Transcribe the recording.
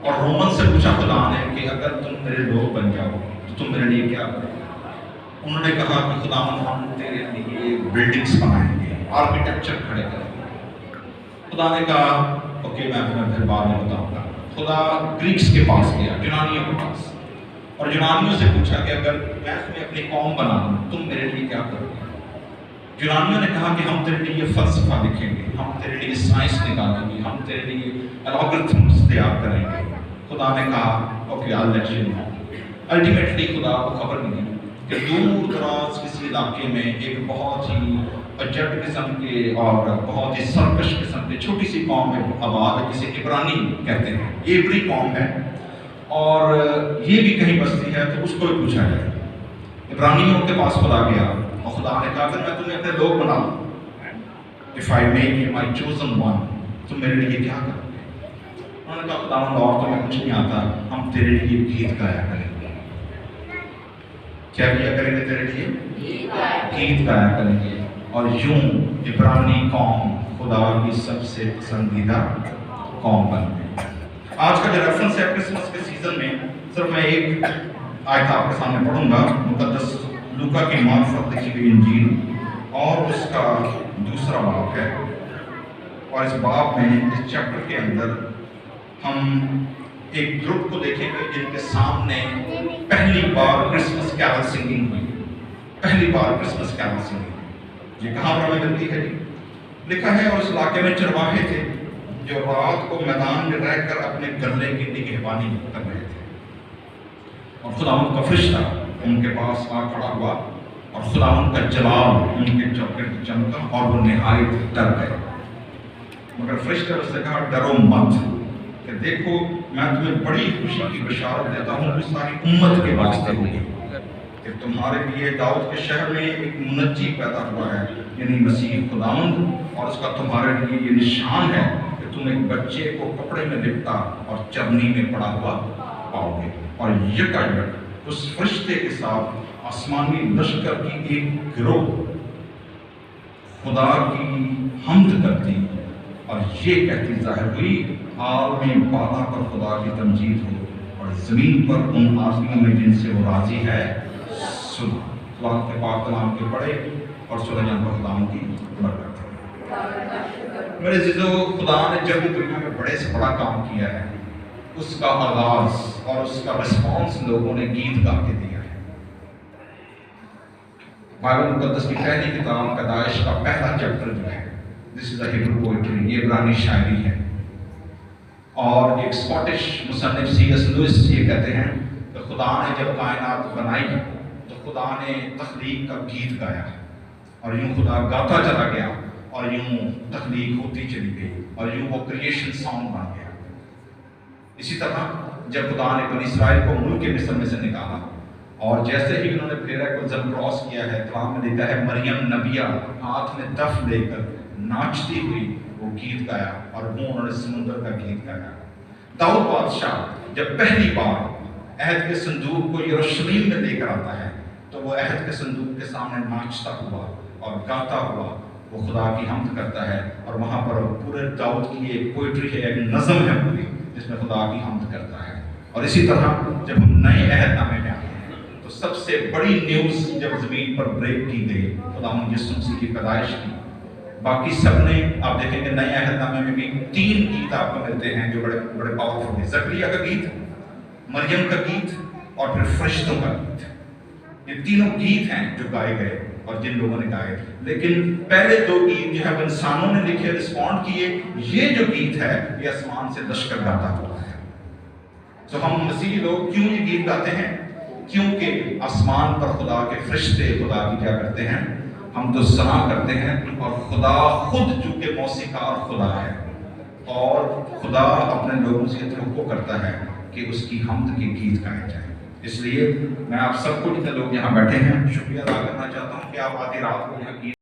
اور رومن سے پوچھا خدا نے کہ اگر تم میرے لوگ بن جاؤ تو تم میرے لیے کیا کرو؟ انہوں نے کہا کہ خداوند ہم تیرے لیے بلڈنگز بنائیں گے، آرکیٹیکچر کھڑے کریں گے۔ خدا نے کہا اوکے میں تمہیں پھر بعد میں بتاؤں گا۔ خدا گریکس کے پاس گیا، یونانیوں کے پاس، اور یونانیوں سے پوچھا کہ اگر میں تمہیں اپنی قوم بنا دوں تم میرے لیے کیا کرو گے؟ یونانیوں نے کہا کہ ہم تیرے لیے فلسفہ لکھیں گے، ہم تیرے لیے سائنس نکالیں گے، ہم تیرے لیے الگورتھمز تیار کریں گے۔ خدا نے کہا okay I'll let you know۔ Ultimately خدا کو خبر ملی کہ دور دراز کسی علاقے میں ایک بہت ہی اجڑ قسم کے اور بہت ہی سرکش قسم کے چھوٹی سی قوم میں آباد ہے جسے عبرانی کہتے ہیں، یہ عبری قوم ہے، اور یہ بھی کہیں بستی ہے، تو اس کو بھی پوچھا جائے۔ عبرانیوں کے پاس خدا گیا اور خدا نے کہا کہ میں تمہیں اپنے لوگ بنا لوں، if I make you my chosen one، تم میرے لیے کیا کرو گے؟ انہوں نے کہا خداوند اور تمہیں کچھ نہیں آتا، ہم تیرے لیے گیت گایا کریں گے۔ کیا کیا کریں گے؟ تیرے لیے گیت گایا کریں گے۔ اور یوں عبرانی قوم خدا کی سب سے پسندیدہ قوم بن گئی۔ آج کا جو ریفرنس ہے کرسمس کے سیزن میں، صرف میں ایک آیت آپ کے سامنے پڑھوں گا، مقدس لوکا کی معرفت لکھی ہوئی انجیل اور اس کا دوسرا باب ہے، اور اس باب میں اس چیپٹر کے اندر ہم ایک گروپ کو دیکھیں گے جن کے سامنے پہلی بار کرسمس کیرل سنگنگ ہوئی، پہلی بار کرسمس کیرل سنگنگ۔ یہ کہاں پر ہمیں ملتی ہے؟ لکھا ہے اور اس علاقے میں چرواہے تھے جو رات کو میدان میں رہ کر اپنے گلے کی نگہبانی کر رہے تھے، اور خداوند کا فرشتہ ان کے پاس آ کھڑا ہوا، اور خداوند کا جلال ان کے چوکٹ چمکا اور وہ نہایت ڈر گئے۔ مگر فرشتے اس سے کہا ڈرو مت، کہ دیکھو میں تمہیں بڑی خوشی کی بشارت دیتا ہوں جو ساری امت کے واسطے ہوگی، کہ تمہارے لیے داؤد کے شہر میں ایک منجی پیدا ہوا ہے، یعنی مسیح خداوند، اور اس کا تمہارے لیے یہ نشان ہے کہ تم ایک بچے کو کپڑے میں لپٹا اور چرنی میں پڑا ہوا پاؤ گے۔ اور یکایک اس فرشتے کے ساتھ آسمانی لشکر کی ایک گروہ خدا کی حمد کرتی اور یہ کہتی ظاہر ہوئی عالم بالا پر خدا کی تمجید ہو، اور زمین پر ان آدمیوں میں جن سے وہ راضی ہے سنا۔ خدا کے پاک کلام کے پڑھے اور سورہ جان پر خدا کی برکت۔ میرے عزیزو، خدا نے جب بھی دنیا میں بڑے سے بڑا کام کیا ہے، اس کا آغاز اور اس کا رسپانس لوگوں نے گیت گا کے دیا ہے۔ بائبل مقدس کی پہلی کتاب پیدائش کا پہلا چیپٹر جو ہے، دس از اے ہیبرو پوئٹری، یہ عبرانی شاعری ہے، اور ایک اسکاٹش مصنف سی ایس لوئس یہ کہتے ہیں کہ خدا نے جب کائنات بنائی تو خدا نے تخلیق کا گیت گایا، اور یوں خدا گاتا چلا گیا، اور یوں تخلیق ہوتی چلی گئی، اور یوں وہ کریشن سانگ بن گیا۔ اسی طرح جب خدا نے بنی اسرائیل کو ملک مصر میں سے نکالا، اور جیسے ہی انہوں نے پھیرا کو کراس کیا ہے، کلام میں لکھا ہے مریم نبیہ ہاتھ میں دف لے کر ناچتی ہوئی وہ گیت گایا، اور وہ انہوں نے سمندر کا گیت گایا۔ داؤد بادشاہ جب پہلی بار عہد کے صندوق کو یروشلم میں لے کر آتا ہے تو وہ عہد کے صندوق کے سامنے ناچتا ہوا اور گاتا ہوا وہ خدا کی حمد کرتا ہے، اور وہاں پر پورے داؤد کی ایک پوئٹری ہے، ایک نظم ہے پوری جس میں خدا کی حمد کرتا ہے۔ اور اسی طرح جب ہم نئے عہد نامے میں آتے ہیں تو سب سے بڑی نیوز جب زمین پر بریک کی گئی خداوند یسوع مسیح کی پیدائش کی، باقی سب نے آپ دیکھیں گے نئے عہد نامے میں بھی 3 گیت آپ کو ملتے ہیں جو بڑے بڑے پاورفل ہیں، زکریا کا گیت، مریم کا گیت، اور پھر فرشتوں کا گیت۔ یہ تینوں گیت ہیں جو گائے گئے اور جن لوگوں نے گائے، لیکن پہلے 2 گیت جو ہے وہ انسانوں نے لکھے، رسپونڈ کیے۔ یہ جو گیت ہے یہ آسمان سے لشکر گاتا ہوا ہے۔ تو ہم مسیحی لوگ کیوں یہ گیت گاتے ہیں؟ کیونکہ آسمان پر خدا کے فرشتے خدا کی کیا کرتے ہیں؟ ہم تو ثنا کرتے ہیں، اور خدا خود چونکہ موسیقار خدا ہے، اور خدا اپنے لوگوں سے توقع کرتا ہے کہ اس کی حمد کے گیت گائے جائیں۔ اس لیے میں آپ سب کو جتنے لوگ یہاں بیٹھے ہیں شکریہ ادا کرنا چاہتا ہوں کہ آپ آدھی رات کو یہاں گیت